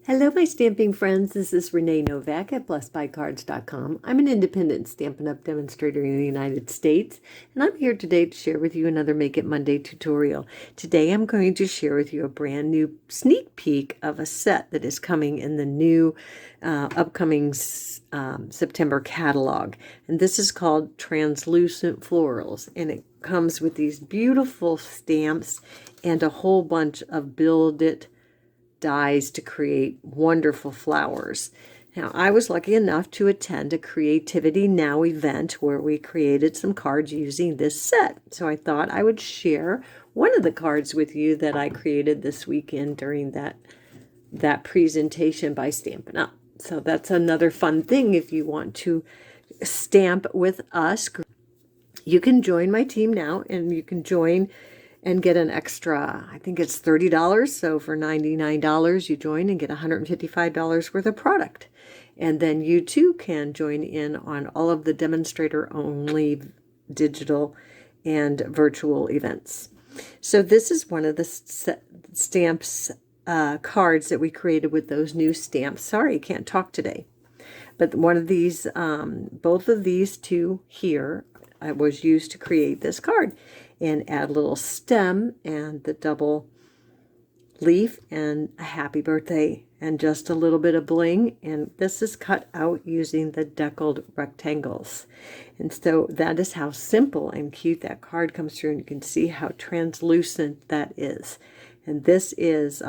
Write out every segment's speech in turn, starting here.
Hello, my stamping friends. This is Renee Novak at blessedbycards.com. I'm an independent Stampin' Up! Demonstrator in the United States, and I'm here today to share with you another Make It Monday tutorial. Today I'm going to share with you a brand new sneak peek of a set that is coming in the new upcoming September catalog. And this is called Translucent Florals, and it comes with these beautiful stamps and a whole bunch of Build It dies to create wonderful flowers. Now, I was lucky enough to attend a Creativity Now event where we created some cards using this set. So I thought I would share one of the cards with you that I created this weekend during that presentation by Stampin' Up! So that's another fun thing. If you want to stamp with us, you can join my team now, and you can join and get an extra, I think it's $30. So for $99, you join and get $155 worth of product. And then you too can join in on all of the demonstrator-only digital and virtual events. So this is one of the stamps cards that we created with those new stamps. Sorry, I can't talk today. But one of these, both of these two here was used to create this card, and add a little stem and the double leaf and a happy birthday and just a little bit of bling. And this is cut out using the deckled rectangles. And so that is how simple and cute that card comes through, and you can see how translucent that is. And this is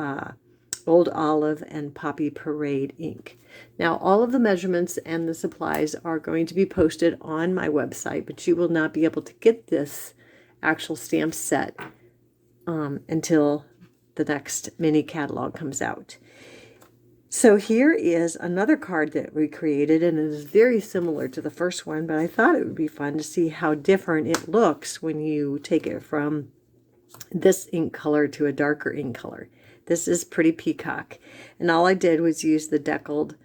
Old Olive and Poppy Parade ink. Now, all of the measurements and the supplies are going to be posted on my website, but you will not be able to get this actual stamp set until the next mini catalog comes out. So here is another card that we created, and it is very similar to the first one, but I thought it would be fun to see how different it looks when you take it from this ink color to a darker ink color. This is Pretty Peacock, and all I did was use the deckled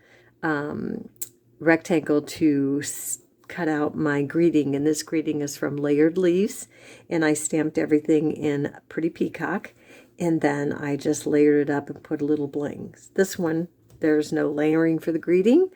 rectangle to cut out my greeting, and this greeting is from Layered Leaves, and I stamped everything in Pretty Peacock, and then I just layered it up and put a little bling. This one, there's no layering for the greeting,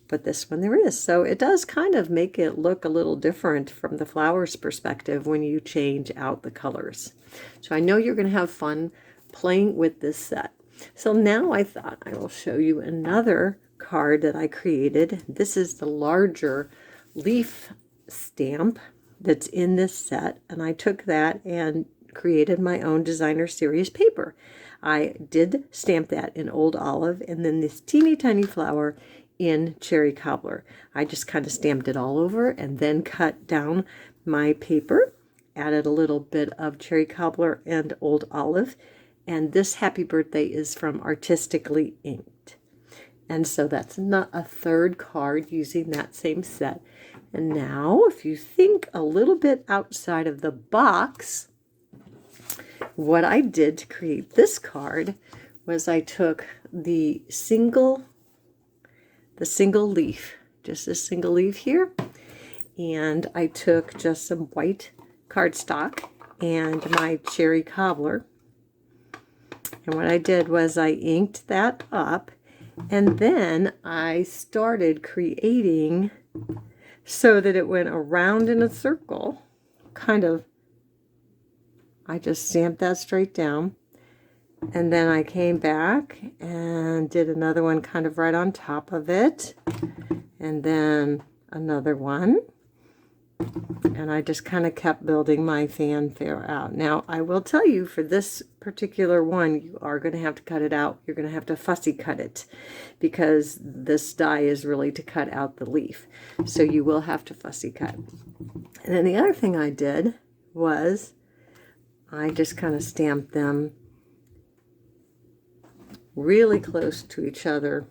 but this one there is. So it does kind of make it look a little different from the flowers perspective when you change out the colors. So I know you're going to have fun playing with this set. So now I thought I will show you another card that I created. This is the larger leaf stamp that's in this set, and I took that and created my own designer series paper. I did stamp that in Old Olive, and then this teeny tiny flower in Cherry Cobbler. I just kind of stamped it all over and then cut down my paper, added a little bit of Cherry Cobbler and Old Olive, and this happy birthday is from Artistically Inked. And so that's not a third card using that same set. And now, if you think a little bit outside of the box, what I did to create this card was I took the single leaf, just a single leaf here, and I took just some white cardstock and my Cherry Cobbler. And what I did was I inked that up, and then I started creating so that it went around in a circle, kind of. I just stamped that straight down, and then I came back and did another one kind of right on top of it, and then another one, and I just kind of kept building my fanfare out. Now, I will tell you, for this particular one, you are going to have to cut it out. You're going to have to fussy cut it, because this die is really to cut out the leaf. So you will have to fussy cut. And then the other thing I did was I just kind of stamped them really close to each other,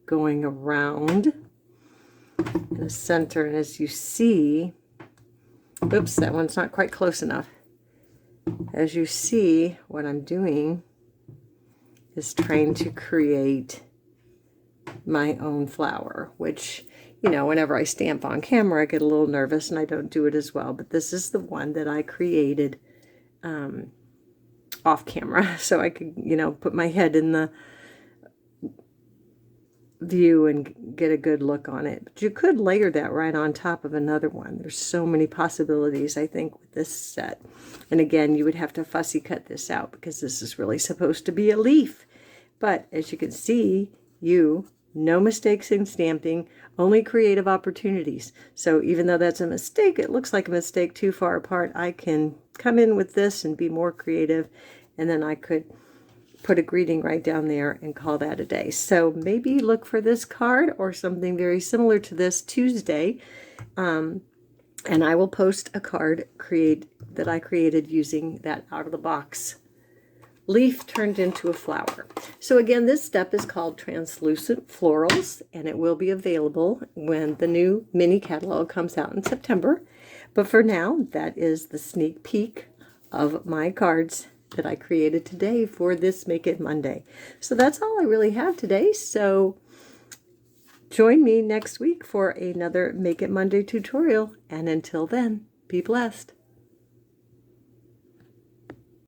going around in the center. And as you see, oops, that one's not quite close enough. As you see, what I'm doing is trying to create my own flower, which, you know, whenever I stamp on camera, I get a little nervous and I don't do it as well. But this is the one that I created off camera, so I could, you know, put my head in the view and get a good look on it. But you could layer that right on top of another one. There's so many possibilities, I think, with this set. And again, you would have to fussy cut this out because this is really supposed to be a leaf. But as you can see, no mistakes in stamping, only creative opportunities. So even though that's a mistake, it looks like a mistake too far apart, I can come in with this and be more creative, and then I could put a greeting right down there and call that a day. So maybe look for this card or something very similar to this Tuesday. And I will post a card that I created using that out of the box leaf turned into a flower. So again, this step is called Translucent Florals, and it will be available when the new mini catalog comes out in September. But for now, that is the sneak peek of my cards that I created today for this Make It Monday. So that's all I really have today. So join me next week for another Make It Monday tutorial. And until then, be blessed.